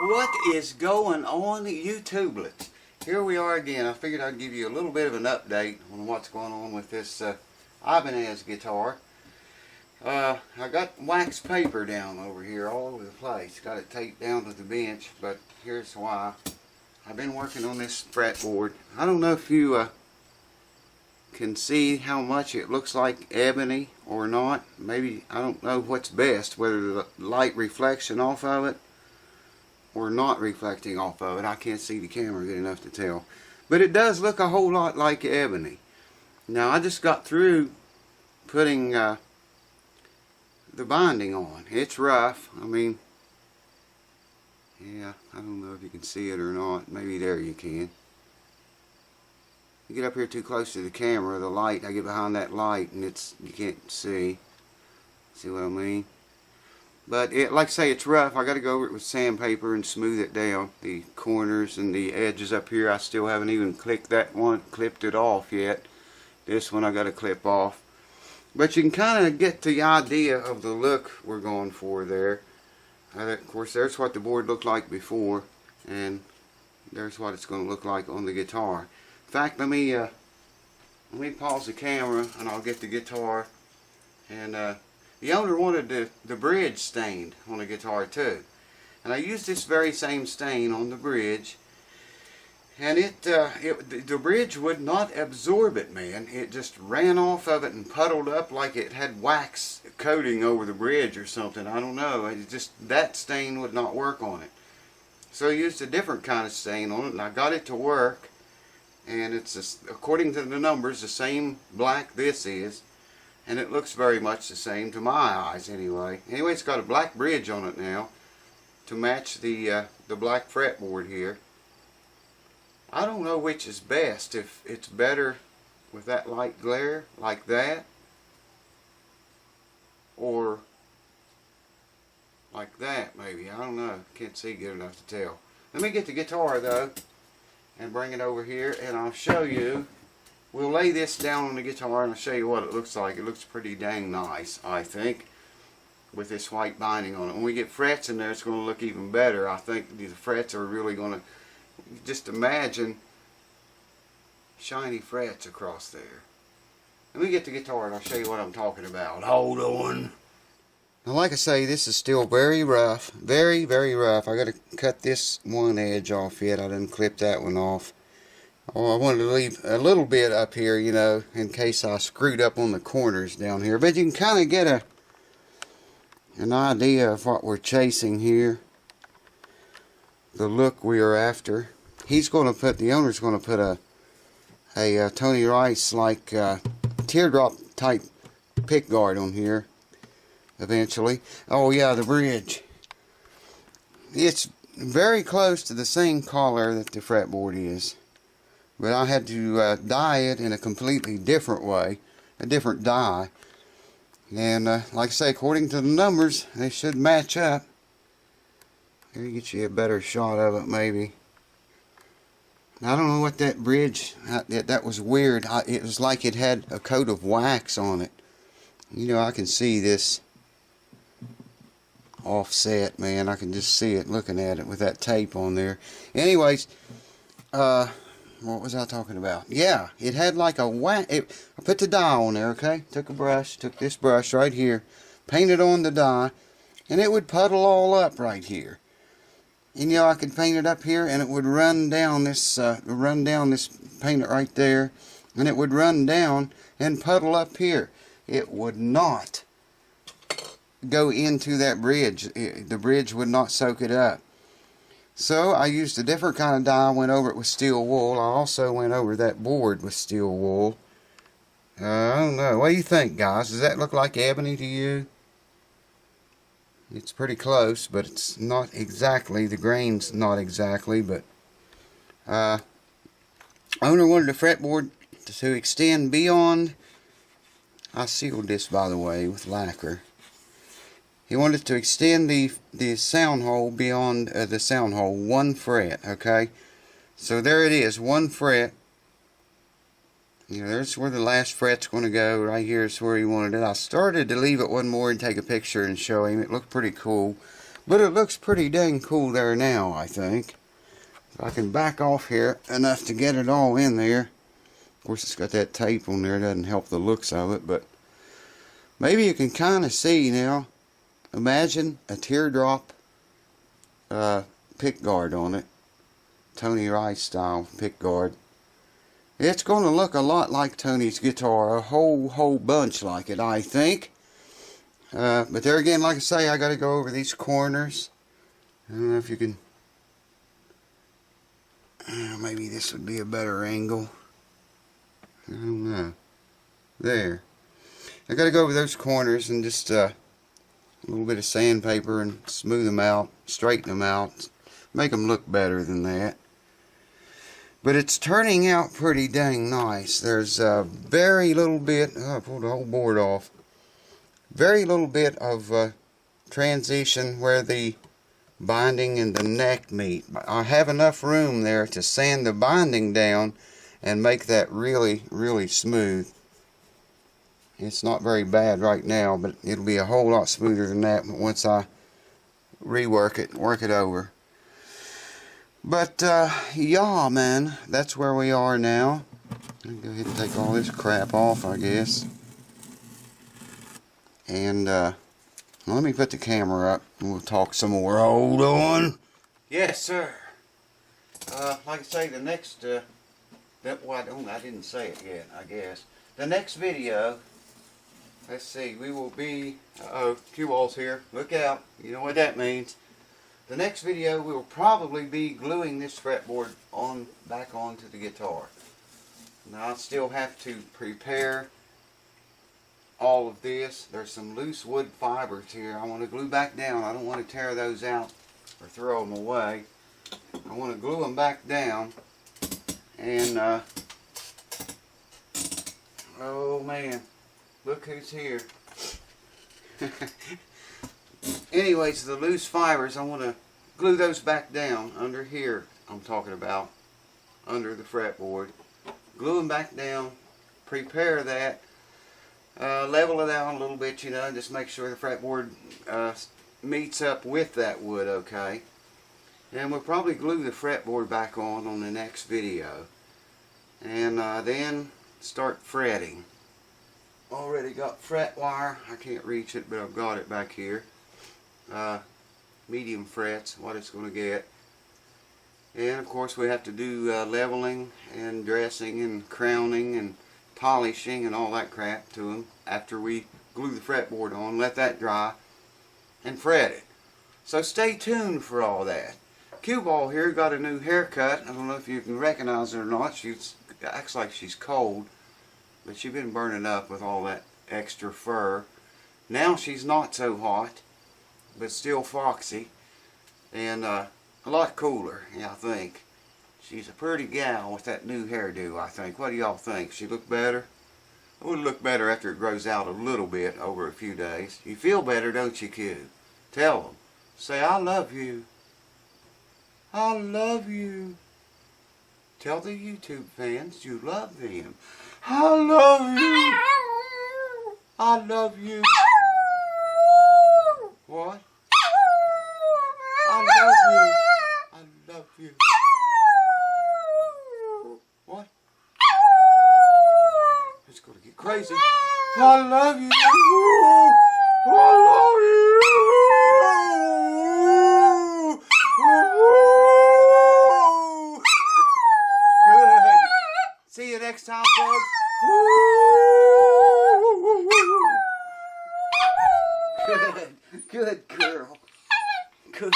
What is going on, YouTublets? Here we are again. I figured I'd give you a little bit of an update on what's going on with this Ibanez guitar. I got wax paper down over here all over the place. Got it taped down to the bench, but here's why. I've been working on this fretboard. I don't know if you can see how much it looks like ebony or not. Maybe, I don't know what's best, whether the light reflection off of it or not reflecting off of it. I can't see the camera good enough to tell. But it does look a whole lot like ebony. Now I just got through putting the binding on. It's rough. I mean, yeah, I don't know if you can see it or not. Maybe there you can. You get up here too close to the camera, the light, I get behind that light and you can't see. See what I mean? But it, like I say, it's rough. I got to go over it with sandpaper and smooth it down. The corners and the edges up here, I still haven't even clipped it off yet. This one I got to clip off. But you can kind of get the idea of the look we're going for there. Of course, there's what the board looked like before, and there's what it's going to look like on the guitar. In fact, let me pause the camera and I'll get the guitar. And the owner wanted the bridge stained on the guitar too, and I used this very same stain on the bridge, and the bridge would not absorb it, man. It just ran off of it and puddled up like it had wax coating over the bridge or something. I don't know. It just, that stain would not work on it. So I used a different kind of stain on it, and I got it to work. And it's, according to the numbers, the same black this is. And it looks very much the same to my eyes anyway. Anyway, it's got a black bridge on it now to match the black fretboard here. I don't know which is best, if it's better with that light glare like that or like that maybe. I don't know. Can't see good enough to tell. Let me get the guitar though and bring it over here and I'll show you. We'll lay this down on the guitar and I'll show you what it looks like. It looks pretty dang nice, I think, with this white binding on it. When we get frets in there, it's going to look even better. I think the frets are really going to, just imagine shiny frets across there. Let me get the guitar and I'll show you what I'm talking about. Hold on. Now, like I say, this is still very rough. Very, very rough. I got to cut this one edge off yet. I didn't clip that one off. Oh, I wanted to leave a little bit up here, you know, in case I screwed up on the corners down here. But you can kind of get an idea of what we're chasing here. The look we are after. He's going to put, the owner's going to put a Tony Rice like teardrop type pick guard on here eventually. Oh yeah, the bridge. It's very close to the same color that the fretboard is. But I had to dye it in a completely different way, a different dye. And like I say, according to the numbers, they should match up. Here, get you a better shot of it maybe. I don't know what that bridge, that was weird. It was like it had a coat of wax on it. You know, I can see this offset, man. I can just see it looking at it with that tape on there. Anyways, what was I talking about? Yeah, it had like a wax. I put the dye on there, okay? Took this brush right here, painted on the dye, and it would puddle all up right here. And you know, I could paint it up here, and it would run down this, paint it right there, and it would run down and puddle up here. It would not go into that bridge. The bridge would not soak it up. So I used a different kind of dye. I went over it with steel wool. I also went over that board with steel wool. I don't know. What do you think, guys? Does that look like ebony to you? It's pretty close, but it's not exactly. The grain's not exactly, but owner wanted the fretboard to extend beyond. I sealed this, by the way, with lacquer. He wanted to extend the sound hole beyond the sound hole 1 fret, okay? So there it is, 1 fret. You know, there's where the last fret's going to go. Right here is where he wanted it. I started to leave it one more and take a picture and show him. It looked pretty cool. But it looks pretty dang cool there now, I think. I can back off here enough to get it all in there. Of course, it's got that tape on there. It doesn't help the looks of it, but maybe you can kind of see now. Imagine a teardrop pick guard on it. Tony Rice style pick guard. It's going to look a lot like Tony's guitar. A whole bunch like it, I think. But there again, like I say, I got to go over these corners. I don't know if you can... maybe this would be a better angle. I don't know. There. I got to go over those corners and just a little bit of sandpaper and smooth them out, straighten them out, make them look better than that. But it's turning out pretty dang nice. There's a very little bit... oh, I pulled the whole board off. Very little bit of transition where the binding and the neck meet. I have enough room there to sand the binding down and make that really smooth. It's not very bad right now, but it'll be a whole lot smoother than that once I rework it, work it over. But yeah, man, that's where we are now. I'll go ahead and take all this crap off, I guess. And let me put the camera up and we'll talk some more. Hold on. Yes, sir. Like I say, the next I didn't say it yet, I guess. The next video, let's see, we will be cue balls here. Look out. You know what that means. The next video we will probably be gluing this fretboard back onto the guitar. Now I still have to prepare all of this. There's some loose wood fibers here I want to glue back down. I don't want to tear those out or throw them away. I want to glue them back down. And oh man, look who's here. Anyways, the loose fibers, I want to glue those back down under here. I'm talking about under the fretboard. Glue them back down, prepare that. Level it out a little bit, you know, just make sure the fretboard meets up with that wood, okay? And we'll probably glue the fretboard back on the next video. And then start fretting. Already got fret wire. I can't reach it, but I've got it back here. Medium frets, what it's going to get. And of course we have to do leveling and dressing and crowning and polishing and all that crap to them after we glue the fretboard on, let that dry, and fret it. So stay tuned for all that. Cue ball here got a new haircut. I don't know if you can recognize her or not. She acts like she's cold, but she's been burning up with all that extra fur. Now she's not so hot, but still foxy, and a lot cooler, yeah, I think. She's a pretty gal with that new hairdo, I think. What do y'all think? She look better? It would look better after it grows out a little bit over a few days. You feel better, don't you, Q? Tell them. Say, I love you. I love you. Tell the YouTube fans you love them. I love you. I love you. What? I love you. I love you. What? It's gonna get crazy. I love you. I love you. Good. See you next time, folks. Good. Good girl. Good.